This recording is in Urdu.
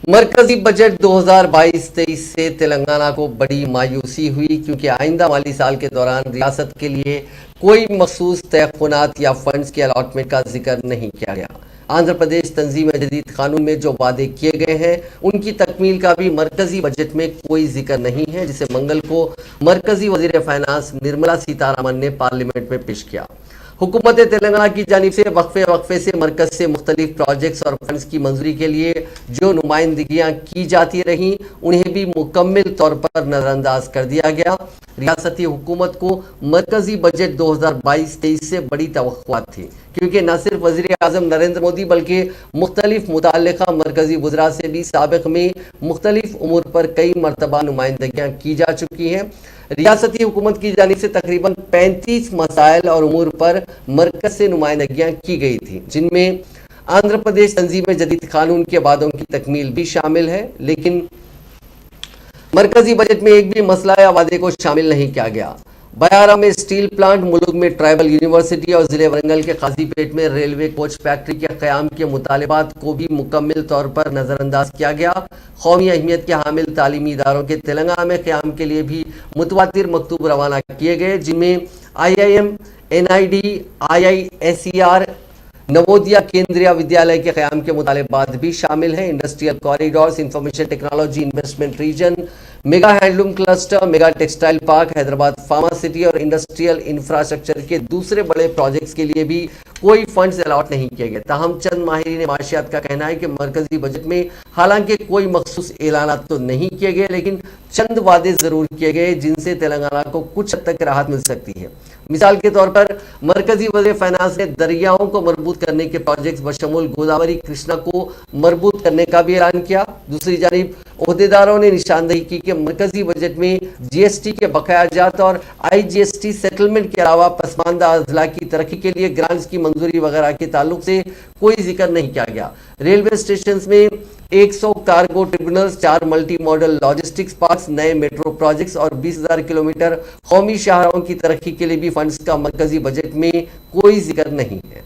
مرکزی بجٹ 2022-23 سے تلنگانہ کو بڑی مایوسی ہوئی کیونکہ آئندہ مالی سال کے دوران ریاست کے لیے کوئی مخصوص تیقنات یا فنڈز کے الاٹمنٹ کا ذکر نہیں کیا گیا۔ آندھرا پردیش تنظیم جدید قانون میں جو وعدے کیے گئے ہیں ان کی تکمیل کا بھی مرکزی بجٹ میں کوئی ذکر نہیں ہے، جسے منگل کو مرکزی وزیر فائنانس نرملا سیتارمن نے پارلیمنٹ میں پیش کیا۔ حکومت تلنگانہ کی جانب سے وقفے سے مرکز سے مختلف پروجیکٹس اور فنڈز کی منظوری کے لیے جو نمائندگیاں کی جاتی رہیں انہیں بھی مکمل طور پر نظر انداز کر دیا گیا۔ ریاستی حکومت کو مرکزی بجٹ 2022-23 سے بڑی توقعات تھی کیونکہ نہ صرف وزیر اعظم نریندر مودی بلکہ مختلف متعلقہ مرکزی وزراء سے بھی سابق میں مختلف امور پر کئی مرتبہ نمائندگیاں کی جا چکی ہیں۔ ریاستی حکومت کی جانب سے تقریباً 35 مسائل اور امور پر مرکز سے نمائندگیاں کی گئی تھی، جن میں آندھرا پردیش تنظیم جدید قانون کے وعدوں کی تکمیل بھی شامل ہے، لیکن مرکزی بجٹ میں ایک بھی مسئلہ یا وعدے کو شامل نہیں کیا گیا۔ بیارا میں اسٹیل پلانٹ، ملک میں ٹرائبل یونیورسٹی اور ضلع ورنگل کے قاضی پیٹ میں ریلوے کوچ فیکٹری کے قیام کے مطالبات کو بھی مکمل طور پر نظر انداز کیا گیا۔ قومی اہمیت کے حامل تعلیمی اداروں کے تلنگانہ میں قیام کے لیے بھی متواتر مکتوب روانہ کیے گئے، جن میں IIM، NID، IISER، Navodaya Kendriya ودیالیہ کے قیام کے مطالبات بھی شامل ہیں۔ Industrial corridors, information technology investment region, mega handloom cluster, mega textile park, Hyderabad pharma city اور انڈسٹریل انفراسٹرکچر کے دوسرے بڑے پروجیکٹس کے لیے بھی کوئی فنڈز الاٹ نہیں کیے گئے۔ تاہم چند ماہرین معاشیات کا کہنا ہے کہ مرکزی بجٹ میں حالانکہ کوئی مخصوص اعلانات تو نہیں کیے گئے، لیکن چند وعدے ضرور کیے گئے جن سے تلنگانہ کو کچھ حد تک راحت مل سکتی ہے۔ مثال کے طور پر مرکزی وزیر فائنانس نے دریاؤں کو مربوط کرنے کے پروجیکٹس بشمول گوداوری کرشنا کو مربوط کرنے کا بھی اعلان کیا۔ دوسری جانب عہدیداروں نے نشاندہی کی کہ مرکزی بجٹ میں GST کے بقایا جات اور IGST سیٹلمنٹ کے علاوہ پسماندہ اضلاع کی ترقی کے لیے گرانٹس کی منظوری وغیرہ کے تعلق سے کوئی ذکر نہیں کیا گیا۔ ریلوے اسٹیشنز میں 100 cargo terminals, 4 multi model logistics parks, نئے میٹرو پروجیکٹس اور 20,000 کلومیٹر قومی شاہراہوں کی ترقی کے لیے بھی فنڈز کا مرکزی بجٹ میں کوئی ذکر نہیں ہے۔